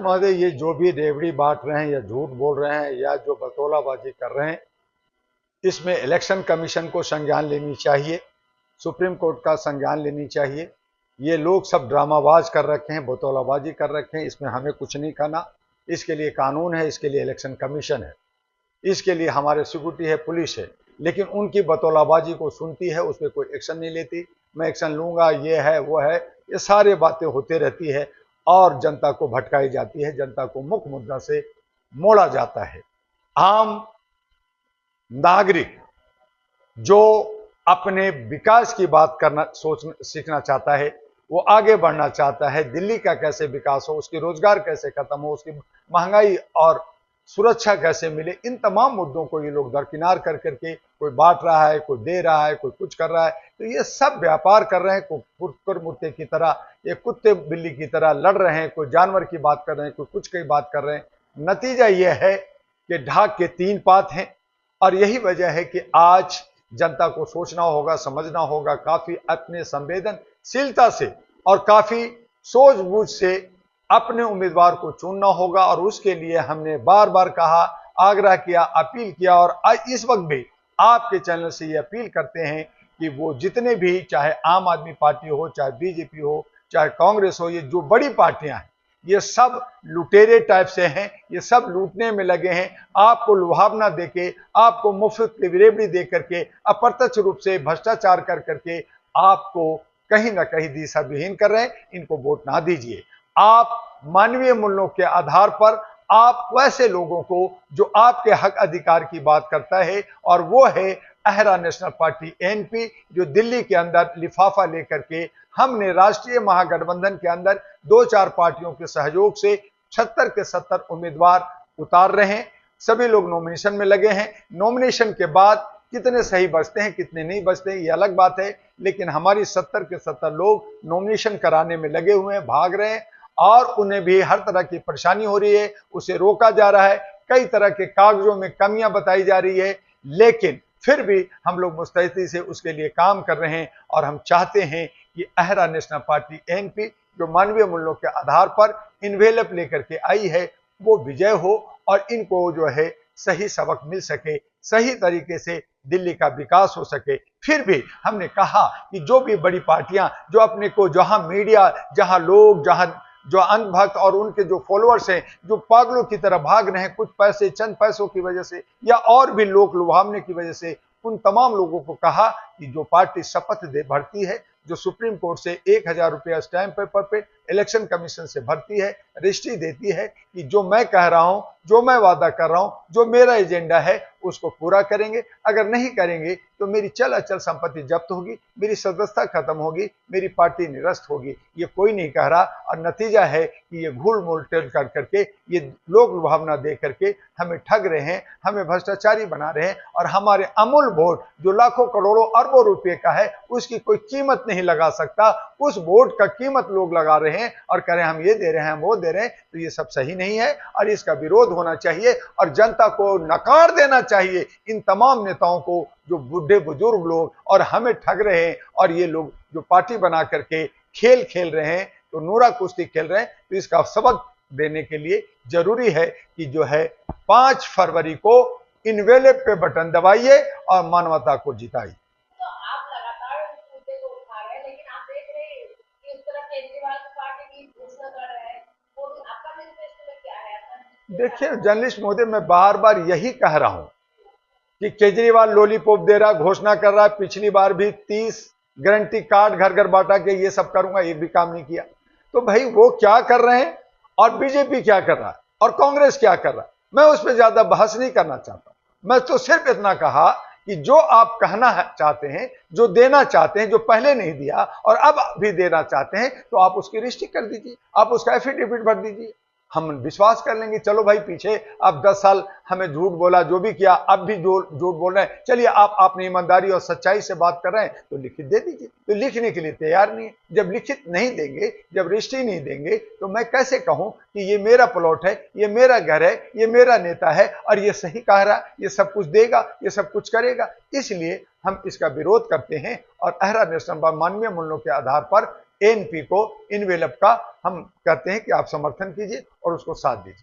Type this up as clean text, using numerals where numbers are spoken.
महोदय, ये जो भी रेवड़ी बांट रहे हैं या झूठ बोल रहे हैं या जो बतौलाबाजी कर रहे हैं, इसमें इलेक्शन कमीशन को संज्ञान लेनी चाहिए, सुप्रीम कोर्ट का संज्ञान लेनी चाहिए। ये लोग सब ड्रामाबाज कर रखे हैं, बतौलाबाजी कर रखे हैं, इसमें हमें कुछ नहीं करना। इसके लिए कानून है, इसके लिए इलेक्शन कमीशन है, इसके लिए हमारे सिक्योरिटी है, पुलिस है। लेकिन उनकी बतौलाबाजी को सुनती है, उस पर कोई एक्शन नहीं लेती। मैं एक्शन लूंगा, ये है वो है, ये सारी बातें होती रहती है और जनता को भटकाई जाती है, जनता को मुख्य मुद्दा से मोड़ा जाता है। आम नागरिक जो अपने विकास की बात करना सीखना चाहता है, वो आगे बढ़ना चाहता है, दिल्ली का कैसे विकास हो, उसकी रोजगार कैसे खत्म हो, उसकी महंगाई और सुरक्षा कैसे मिले, इन तमाम मुद्दों को ये लोग दरकिनार कर करके कोई बांट रहा है, कोई दे रहा है, कोई कुछ कर रहा है। तो ये सब व्यापार कर रहे हैं, कोई कुत्ते मुत्ते की तरह, ये कुत्ते बिल्ली की तरह लड़ रहे हैं, कोई जानवर की बात कर रहे हैं, कोई कुछ की बात कर रहे हैं। नतीजा ये है कि ढाक के तीन पात हैं और यही वजह है कि आज जनता को सोचना होगा, समझना होगा, काफी अपने संवेदनशीलता से और काफी सूझबूझ से अपने उम्मीदवार को चुनना होगा। और उसके लिए हमने बार बार कहा, आग्रह किया, अपील किया और इस वक्त भी आपके चैनल से ये अपील करते हैं कि वो जितने भी, चाहे आम आदमी पार्टी हो, चाहे बीजेपी हो, चाहे कांग्रेस हो, ये जो बड़ी पार्टियां हैं, ये सब लुटेरे टाइप से हैं, ये सब लूटने में लगे हैं। आपको लुभावना देके, आपको मुफ्त रेवड़ी दे करके, अप्रत्यक्ष रूप से भ्रष्टाचार कर करके आपको कहीं ना कहीं दिशा विहीन कर रहे हैं। इनको वोट ना दीजिए। आप मानवीय मूल्यों के आधार पर आप वैसे लोगों को जो आपके हक अधिकार की बात करता है, और वो है अहरा नेशनल पार्टी एनपी, जो दिल्ली के अंदर लिफाफा लेकर के हमने राष्ट्रीय महागठबंधन के अंदर दो चार पार्टियों के सहयोग से 76 के 70 उम्मीदवार उतार रहे हैं। सभी लोग नॉमिनेशन में लगे हैं। नॉमिनेशन के बाद कितने सही बचते हैं, कितने नहीं बचते हैं, ये अलग बात है। लेकिन हमारी 70 के 70 लोग नॉमिनेशन कराने में लगे हुए हैं, भाग रहे हैं और उन्हें भी हर तरह की परेशानी हो रही है, उसे रोका जा रहा है, कई तरह के कागजों में कमियां बताई जा रही है। लेकिन फिर भी हम लोग मुस्तैदी से उसके लिए काम कर रहे हैं और हम चाहते हैं कि अहरा नेशनल पार्टी एनपी, जो मानवीय मूल्यों के आधार पर इन्वेलप लेकर के आई है, वो विजय हो और इनको जो है सही सबक मिल सके, सही तरीके से दिल्ली का विकास हो सके। फिर भी हमने कहा कि जो भी बड़ी पार्टियां जो अपने को, जहां मीडिया, जहां लोग, जहां जो अंधभक्त और उनके जो फॉलोअर्स हैं, जो पागलों की तरह भाग रहे हैं कुछ पैसे, चंद पैसों की वजह से या और भी लोग लुभावने की वजह से, उन तमाम लोगों को कहा कि जो पार्टी शपथ दे भरती है, जो सुप्रीम कोर्ट से 1000 रुपया स्टैंप पेपर पे, इलेक्शन कमीशन से भरती है, रजिस्ट्री देती है कि जो मैं कह रहा हूं, जो मैं वादा कर रहा हूं, जो मेरा एजेंडा है, उसको पूरा करेंगे। अगर नहीं करेंगे तो मेरी चल अचल संपत्ति जब्त होगी, मेरी सदस्यता खत्म होगी, मेरी पार्टी निरस्त होगी। ये कोई नहीं कह रहा। और नतीजा है कि ये घूल मूल टेल कर करके ये लोग लुभावना दे करके हमें ठग रहे हैं, हमें भ्रष्टाचारी बना रहे हैं और हमारे अमूल वोट जो लाखों करोड़ों अरबों रुपए का है, उसकी कोई कीमत नहीं लगा सकता। उस वोट का कीमत लोग लगा रहे हैं और कह रहे हैं हम ये दे रहे हैं, हम वो दे रहे हैं। तो ये सब सही नहीं है और इसका विरोध होना चाहिए और जनता को नकार देना चाहिए इन तमाम नेताओं को जो बूढ़े बुजुर्ग लोग और हमें ठग रहे हैं। और ये लोग जो पार्टी बना करके खेल खेल रहे हैं, तो नूरा कुश्ती खेल रहे हैं। तो इसका सबक देने के लिए जरूरी है कि जो है 5 फरवरी को इनवेलेप पे बटन दबाइए और मानवता को जिताइए। तो आप लगातार इस मुद्दे को उठा रहे हैं, लेकिन आप देख रहे हैं कि इस तरह केजरीवाल की पार्टी की घोषणा कर रहे हैं, वो आपका मैनिफेस्टो में क्या है? देखिए जर्नलिस्ट महोदय, मैं बार बार यही कह रहा हूं कि केजरीवाल लॉलीपॉप दे रहा, घोषणा कर रहा है। पिछली बार भी 30 गारंटी कार्ड घर घर बांटा के ये सब करूंगा, एक भी काम नहीं किया। तो भाई वो क्या कर रहे हैं और बीजेपी क्या कर रहा है और कांग्रेस क्या कर रहा है, मैं उस पर ज्यादा बहस नहीं करना चाहता। मैं तो सिर्फ इतना कहा कि जो आप कहना चाहते हैं, जो देना चाहते हैं, जो पहले नहीं दिया और अब भी देना चाहते हैं, तो आप उसकी रजिस्ट्री कर दीजिए, आप उसका एफिडेविट भर दीजिए। हम विश्वास कर लेंगे, चलो भाई पीछे अब 10 साल हमें झूठ बोला, जो भी किया, अब भी झूठ बोल रहे हैं, चलिए आप अपनी ईमानदारी और सच्चाई से बात कर रहे हैं तो लिखित दे दीजिए। तो लिखने के लिए तैयार नहीं है। जब लिखित नहीं देंगे, जब रजिस्ट्री नहीं देंगे, तो मैं कैसे कहूं कि ये मेरा प्लॉट है, ये मेरा घर है, ये मेरा नेता है और ये सही कह रहा है, ये सब कुछ देगा, ये सब कुछ करेगा। इसलिए हम इसका विरोध करते हैं और अहरा नेशनल मानवीय मूल्यों के आधार पर एएनपी को, इनवेलप का हम कहते हैं कि आप समर्थन कीजिए और उसको साथ दीजिए।